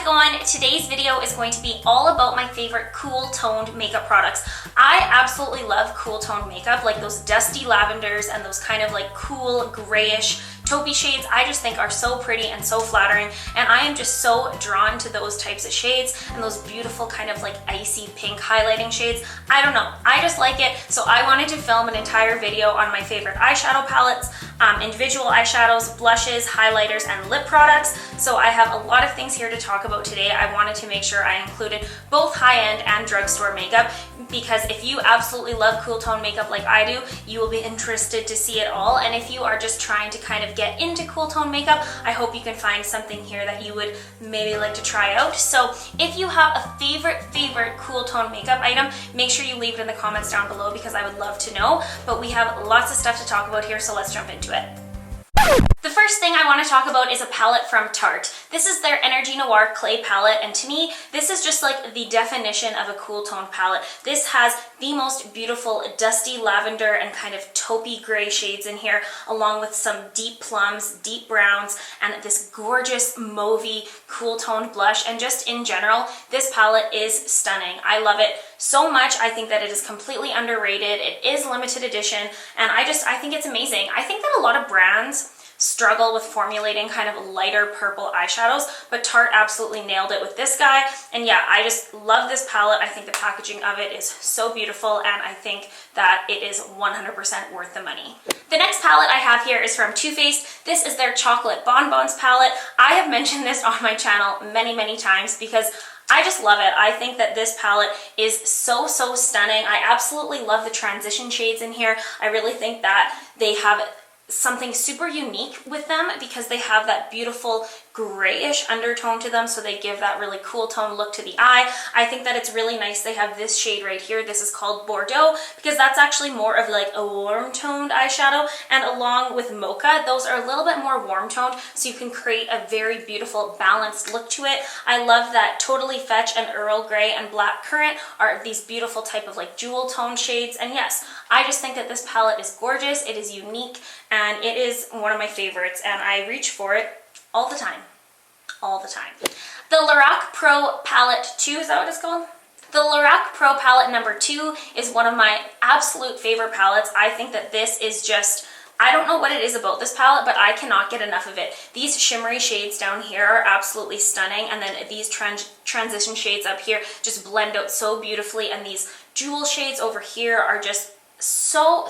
it going? Today's video is going to be all about my favorite cool toned makeup products. I absolutely love cool toned makeup, like those dusty lavenders and those kind of like cool grayish taupey shades. I just think are so pretty and so flattering, and I am just so drawn to those types of shades and those beautiful kind of like icy pink highlighting shades. I don't know, I just like it. So I wanted to film an entire video on my favorite eyeshadow palettes, individual eyeshadows, blushes, highlighters, and lip products. So I have a lot of things here to talk about today. I wanted to make sure I included both high-end and drugstore makeup, because if you absolutely love cool tone makeup like I do, you will be interested to see it all. And if you are just trying to kind of get into cool tone makeup, I hope you can find something here that you would maybe like to try out. So if you have a favorite cool tone makeup item, make sure you leave it in the comments down below, because I would love to know. But we have lots of stuff to talk about here, so let's jump into it. The first thing I want to talk about is a palette from Tarte. This is their Energy Noir Clay palette, and to me, this is just like the definition of a cool tone palette. This has the most beautiful dusty lavender and kind of taupey gray shades in here, along with some deep plums, deep browns, and this gorgeous mauvey cool toned blush. And just in general, this palette is stunning. I love it so much. I think that it is completely underrated. It is limited edition, and I think it's amazing. I think that a lot of brands struggle with formulating kind of lighter purple eyeshadows, but Tarte absolutely nailed it with this guy. And yeah, I just love this palette. I think the packaging of it is so beautiful, and I think that it is 100% worth the money. The next palette I have here is from Too Faced. This is their Chocolate Bonbons palette. I have mentioned this on my channel many times because I just love it. I think that this palette is so stunning. I absolutely love the transition shades in here. I really think that they have something super unique with them, because they have that beautiful grayish undertone to them, so they give that really cool tone look to the eye. I think that it's really nice. They have this shade right here. This is called Bordeaux, because that's actually more of like a warm toned eyeshadow, and along with Mocha, those are a little bit more warm toned, so you can create a very beautiful balanced look to it. I love that Totally Fetch and Earl Grey and Black Currant are these beautiful type of like jewel tone shades. And yes, I just think that this palette is gorgeous. It is unique, and it is one of my favorites, and I reach for it all the time. The Lorac Pro Palette 2, is that what it's called? The Lorac Pro Palette number 2 is one of my absolute favorite palettes. I think that this is just, I don't know what it is about this palette, but I cannot get enough of it. These shimmery shades down here are absolutely stunning, and then these transition shades up here just blend out so beautifully, and these jewel shades over here are just so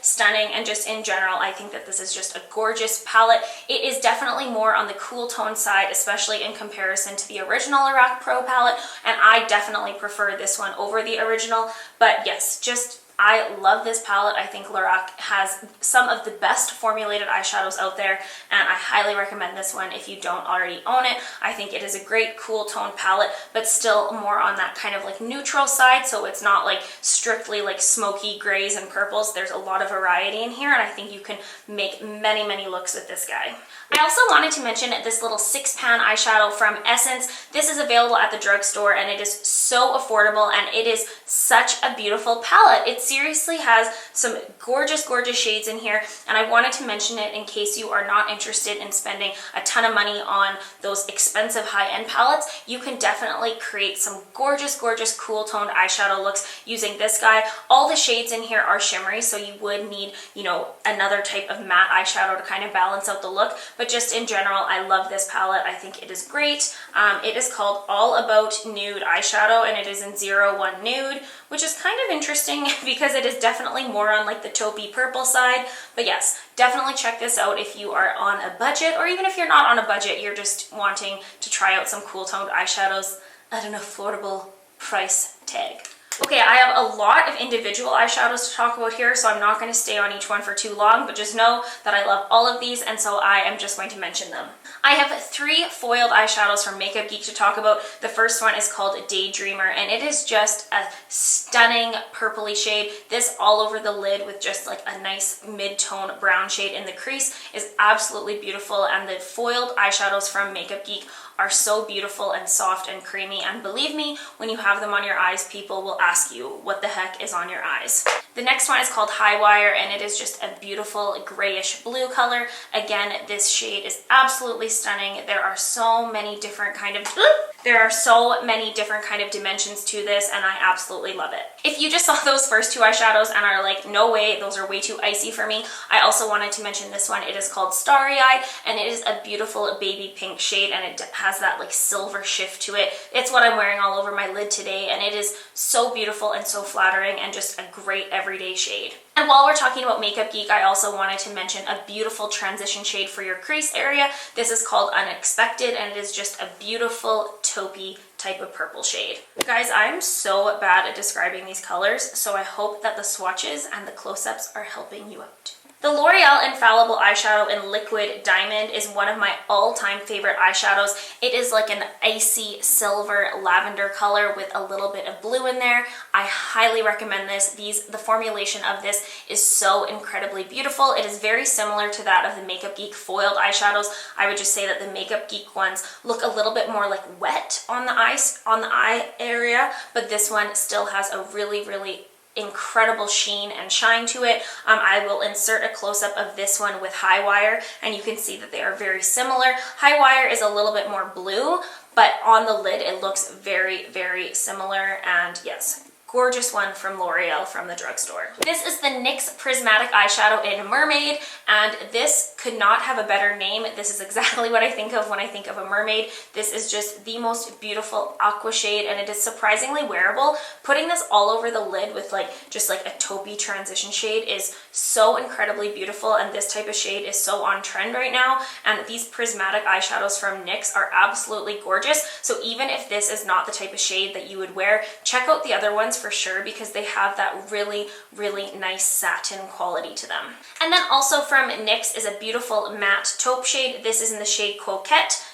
stunning. And just in general, I think that this is just a gorgeous palette. It is definitely more on the cool tone side, especially in comparison to the original Lorac Pro palette, and I definitely prefer this one over the original. But yes, just I love this palette. I think Lorac has some of the best formulated eyeshadows out there, and I highly recommend this one if you don't already own it. I think it is a great cool tone palette, but still more on that kind of like neutral side, so it's not like strictly like smoky grays and purples. There's a lot of variety in here, and I think you can make many looks with this guy. I also wanted to mention this little 6-pan eyeshadow from Essence. This is available at the drugstore, and it is so affordable, and it is such a beautiful palette. It seriously has some gorgeous shades in here, and I wanted to mention it in case you are not interested in spending a ton of money on those expensive high-end palettes. You can definitely create some gorgeous cool toned eyeshadow looks using this guy. All the shades in here are shimmery, so you would need, you know, another type of matte eyeshadow to kind of balance out the look. But just in general, I love this palette. I think it is great. It is called All About Nude Eyeshadow, and it is in 01 Nude, which is kind of interesting because it is definitely more on like the taupey purple side. But yes, definitely check this out if you are on a budget, or even if you're not on a budget, you're just wanting to try out some cool toned eyeshadows at an affordable price tag. Okay, I have a lot of individual eyeshadows to talk about here, so I'm not going to stay on each one for too long, but just know that I love all of these, and so I am just going to mention them. I have 3 foiled eyeshadows from Makeup Geek to talk about. The first one is called Daydreamer, and it is just a stunning purpley shade. This all over the lid with just like a nice mid-tone brown shade in the crease is absolutely beautiful, and the foiled eyeshadows from Makeup Geek are so beautiful and soft and creamy, and believe me, when you have them on your eyes, people will ask you what the heck is on your eyes. The next one is called High Wire, and it is just a beautiful grayish blue color. Again, this shade is absolutely stunning. There are so many different kind of dimensions to this, and I absolutely love it. If you just saw those first two eyeshadows and are like, no way, those are way too icy for me, I also wanted to mention this one. It is called Starry Eye, and it is a beautiful baby pink shade, and it has that like silver shift to it. It's what I'm wearing all over my lid today, and it is so beautiful and so flattering and just a great everyday shade. And while we're talking about Makeup Geek, I also wanted to mention a beautiful transition shade for your crease area. This is called Unexpected, and it is just a beautiful taupey type of purple shade. Guys, I'm so bad at describing these colors, so I hope that the swatches and the close-ups are helping you out. The L'Oreal Infallible Eyeshadow in Liquid Diamond is one of my all-time favorite eyeshadows. It is like an icy silver lavender color with a little bit of blue in there. I highly recommend this. The formulation of this is so incredibly beautiful. It is very similar to that of the Makeup Geek foiled eyeshadows. I would just say that the Makeup Geek ones look a little bit more like wet on the eye area, but this one still has a really incredible sheen and shine to it. I will insert a close-up of this one with High Wire, and you can see that they are very similar. High Wire is a little bit more blue, but on the lid it looks very similar, and yes, gorgeous one from L'Oreal from the drugstore. This is the NYX Prismatic Eyeshadow in Mermaid, and this could not have a better name. This is exactly what I think of when I think of a mermaid. This is just the most beautiful aqua shade, and it is surprisingly wearable. Putting this all over the lid with just like a taupey transition shade is so incredibly beautiful, and this type of shade is so on trend right now, and these prismatic eyeshadows from NYX are absolutely gorgeous. So even if this is not the type of shade that you would wear, check out the other ones for sure, because they have that really nice satin quality to them. And then also from NYX is a beautiful matte taupe shade. This is in the shade Coquette,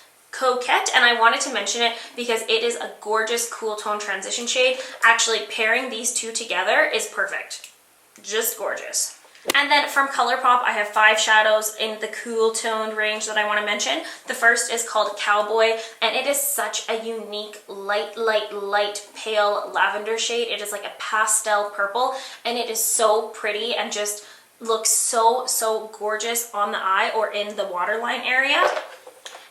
and I wanted to mention it because it is a gorgeous cool tone transition shade. Actually, pairing these two together is perfect. Just gorgeous. And then from ColourPop, I have 5 shadows in the cool toned range that I want to mention. The first is called Cowboy, and it is such a unique light pale lavender shade. It is like a pastel purple, and it is so pretty and just looks so gorgeous on the eye or in the waterline area.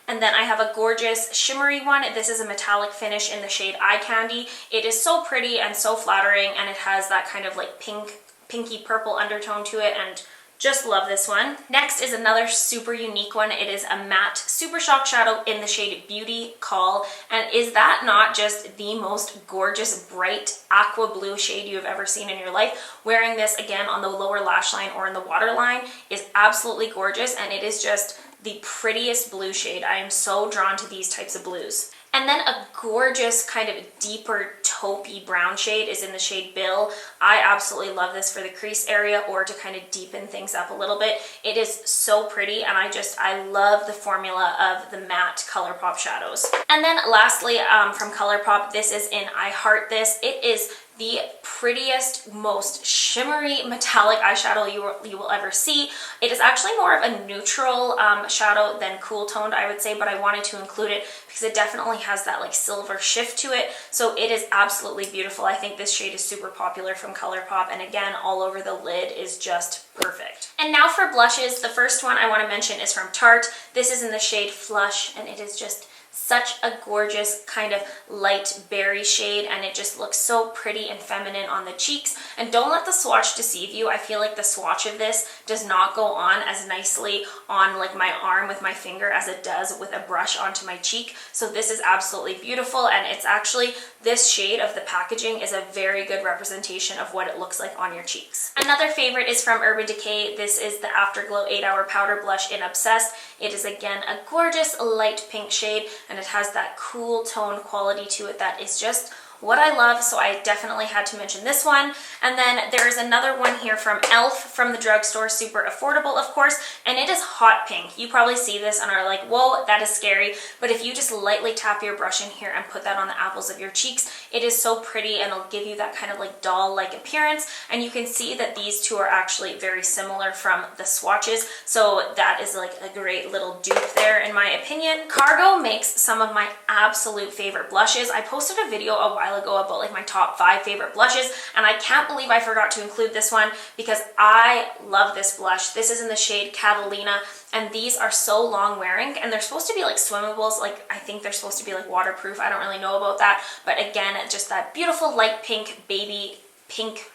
And then I have a gorgeous shimmery one. This is a metallic finish in the shade Eye Candy. It is so pretty and so flattering, and it has that kind of like pinky purple undertone to it, and just love this one. Next is another super unique one. It is a matte Super Shock shadow in the shade Beauty Call, and is that not just the most gorgeous bright aqua blue shade you have ever seen in your life? Wearing this again on the lower lash line or in the waterline is absolutely gorgeous, and it is just the prettiest blue shade. I am so drawn to these types of blues. And then a gorgeous kind of deeper taupey brown shade is in the shade Bill. I absolutely love this for the crease area or to kind of deepen things up a little bit. It is so pretty, and I love the formula of the matte ColourPop shadows. And then lastly, from ColourPop, this is in I Heart This. It is the prettiest, most shimmery metallic eyeshadow you will ever see. It is actually more of a neutral shadow than cool toned, I would say, but I wanted to include it because it definitely has that like silver shift to it. So it is absolutely beautiful. I think this shade is super popular from ColourPop, and again, all over the lid is just perfect. And now for blushes, the first one I want to mention is from Tarte. This is in the shade Flush, and it is just such a gorgeous kind of light berry shade, and it just looks so pretty and feminine on the cheeks. And don't let the swatch deceive you. I feel like the swatch of this does not go on as nicely on like my arm with my finger as it does with a brush onto my cheek. So this is absolutely beautiful, and it's actually, this shade of the packaging is a very good representation of what it looks like on your cheeks. Another favorite is from Urban Decay. This is the Afterglow 8-Hour Powder Blush in Obsessed. It is again a gorgeous light pink shade, and it has that cool tone quality to it that is just what I love, so I definitely had to mention this one. And then there's another one here from e.l.f. from the drugstore, super affordable, of course, and it is hot pink. You probably see this and are like, whoa, that is scary, but if you just lightly tap your brush in here and put that on the apples of your cheeks, it is so pretty, and it'll give you that kind of like doll-like appearance. And you can see that these two are actually very similar from the swatches, so that is like a great little dupe there in my opinion. Cargo makes some of my absolute favorite blushes. I posted a video a while ago about like my top 5 favorite blushes, and I can't believe I forgot to include this one because I love this blush. This is in the shade Catalina, and these are so long wearing, and they're supposed to be like swimmables. Like, I think they're supposed to be like waterproof. I don't really know about that, but again, just that beautiful light pink, baby pink.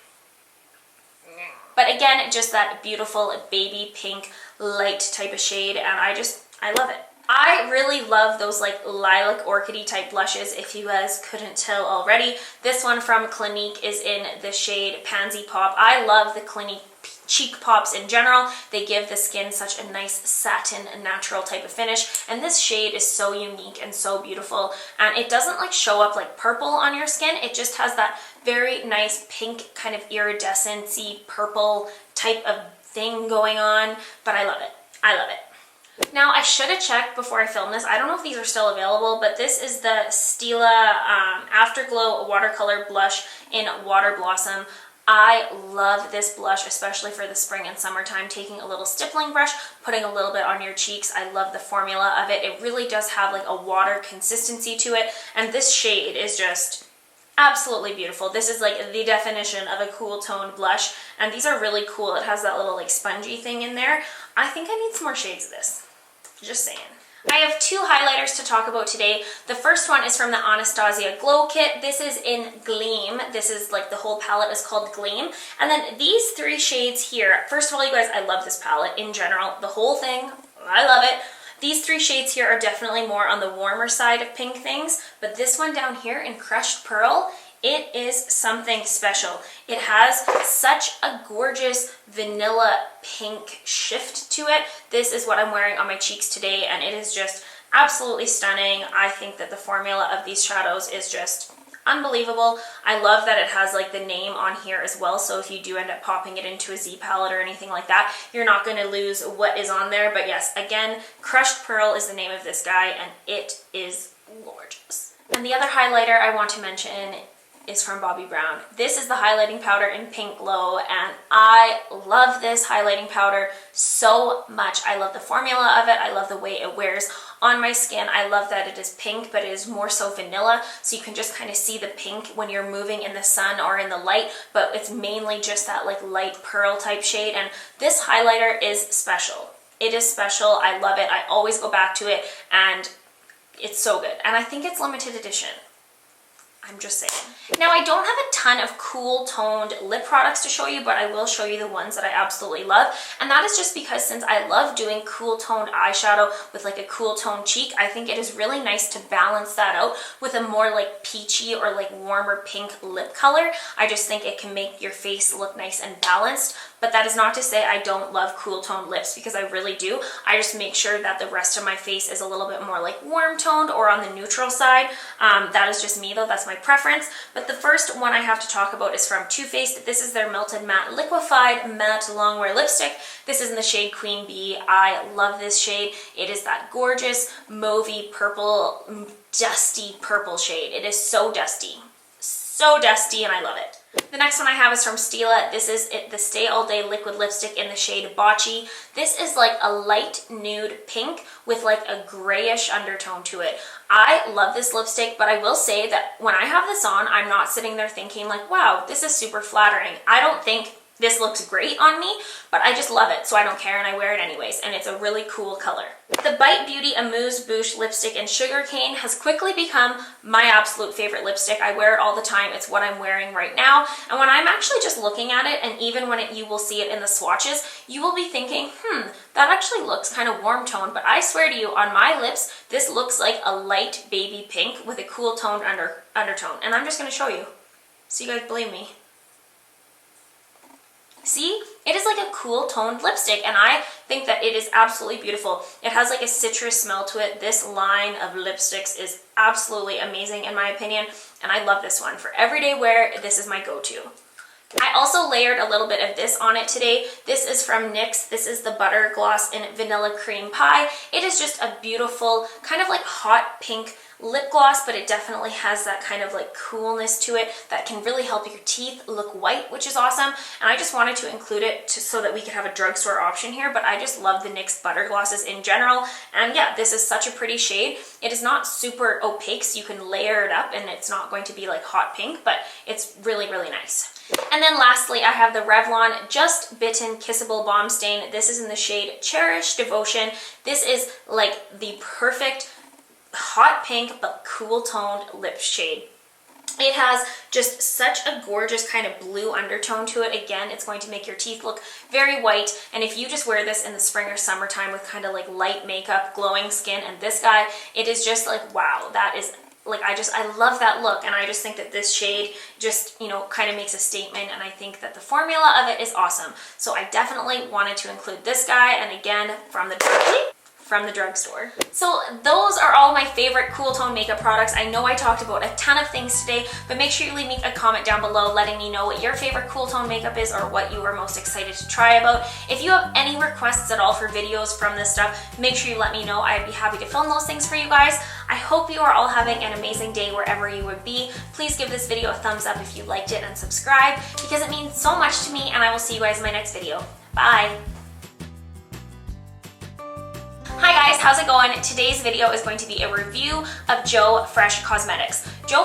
But again, just that beautiful baby pink light type of shade, and I love it. I really love those like lilac orchidy type blushes, if you guys couldn't tell already. This one from Clinique is in the shade Pansy Pop. I love the Clinique cheek pops in general. They give the skin such a nice satin natural type of finish, and this shade is so unique and so beautiful, and it doesn't like show up like purple on your skin. It just has that very nice pink kind of iridescent-y purple type of thing going on, but I love it. I love it. Now, I should have checked before I filmed this. I don't know if these are still available, but this is the Stila Afterglow Watercolor Blush in Water Blossom. I love this blush, especially for the spring and summertime. Taking a little stippling brush, putting a little bit on your cheeks. I love the formula of it. It really does have like a water consistency to it, and this shade is just absolutely beautiful. This is like the definition of a cool toned blush, and these are really cool. It has that little like spongy thing in there. I think I need some more shades of this. Just saying. I have 2 highlighters to talk about today. The first one is from the Anastasia Glow Kit. This is in Gleam. This is like the whole palette is called Gleam. And then these 3 shades here. First of all, you guys, I love this palette in general. The whole thing, I love it. These 3 shades here are definitely more on the warmer side of pink things, but this one down here in Crushed Pearl, it is something special. It has such a gorgeous vanilla pink shift to it. This is what I'm wearing on my cheeks today, and it is just absolutely stunning. I think that the formula of these shadows is just unbelievable. I love that it has like the name on here as well, so if you do end up popping it into a Z palette or anything like that, you're not going to lose what is on there. But yes, again, Crushed Pearl is the name of this guy, and it is gorgeous. And the other highlighter I want to mention is from Bobbi Brown. This is the highlighting powder in Pink Glow, and I love this highlighting powder so much. I love the formula of it. I love the way it wears on my skin. I love that it is pink, but it is more so vanilla, so you can just kind of see the pink when you're moving in the sun or in the light, but it's mainly just that like light pearl type shade, and this highlighter is special. It is special. I love it. I always go back to it, and it's so good, and I think it's limited edition. I'm just saying. Now, I don't have a ton of cool toned lip products to show you, but I will show you the ones that I absolutely love. And that is just because since I love doing cool toned eyeshadow with like a cool toned cheek, I think it is really nice to balance that out with a more like peachy or like warmer pink lip color. I just think it can make your face look nice and balanced. But that is not to say I don't love cool toned lips, because I really do. I just make sure that the rest of my face is a little bit more like warm toned or on the neutral side. That is just me though, that's my preference. But the first one I have to talk about is from Too Faced. This is their Melted Matte Liquefied Matte Longwear Lipstick. This is in the shade Queen Bee. I love this shade. It is that gorgeous mauvey purple, dusty purple shade. It is so dusty, and I love it. The next one I have is from Stila. This is the Stay All Day Liquid Lipstick in the shade Bocce. This is like a light nude pink with like a grayish undertone to it. I love this lipstick, but I will say that when I have this on, I'm not sitting there thinking like, wow, this is super flattering. I don't think this looks great on me, but I just love it, so I don't care, and I wear it anyways, and it's a really cool color. The Bite Beauty Amuse Bouche lipstick in Sugarcane has quickly become my absolute favorite lipstick. I wear it all the time. It's what I'm wearing right now, and when I'm actually just looking at it, and even when you will see it in the swatches, you will be thinking, that actually looks kind of warm toned, but I swear to you, on my lips, this looks like a light baby pink with a cool toned undertone, and I'm just going to show you, so you guys believe me. See, it is like a cool toned lipstick, and I think that it is absolutely beautiful. It has like a citrus smell to it. This line of lipsticks is absolutely amazing in my opinion, and I love this one. For everyday wear, this is my go-to. I also layered a little bit of this on it today. This is from NYX. This is the Butter Gloss in Vanilla Cream Pie. It is just a beautiful, kind of like hot pink lip gloss, but it definitely has that kind of like coolness to it that can really help your teeth look white, which is awesome. And I just wanted to include it so that we could have a drugstore option here, but I just love the NYX butter glosses in general. And yeah, this is such a pretty shade. It is not super opaque, so you can layer it up and it's not going to be like hot pink, but it's really, really nice. And then lastly, I have the Revlon Just Bitten Kissable Balm Stain. This is in the shade Cherish Devotion. This is like the perfect hot pink but cool toned lip shade. It has just such a gorgeous kind of blue undertone to it. Again, it's going to make your teeth look very white, and if you just wear this in the spring or summertime with kind of like light makeup, glowing skin, and this guy, it is just like, wow, that is like, I love that look, and I just think that this shade just, you know, kind of makes a statement, and I think that the formula of it is awesome. So I definitely wanted to include this guy, and again, from the drugstore. So those are all my favorite cool tone makeup products. I know I talked about a ton of things today, but make sure you leave me a comment down below letting me know what your favorite cool tone makeup is or what you are most excited to try about. If you have any requests at all for videos from this stuff, make sure you let me know. I'd be happy to film those things for you guys. I hope you are all having an amazing day wherever you would be. Please give this video a thumbs up if you liked it and subscribe because it means so much to me, and I will see you guys in my next video. Bye! Hi guys, how's it going? Today's video is going to be a review of Joe Fresh Cosmetics. Joe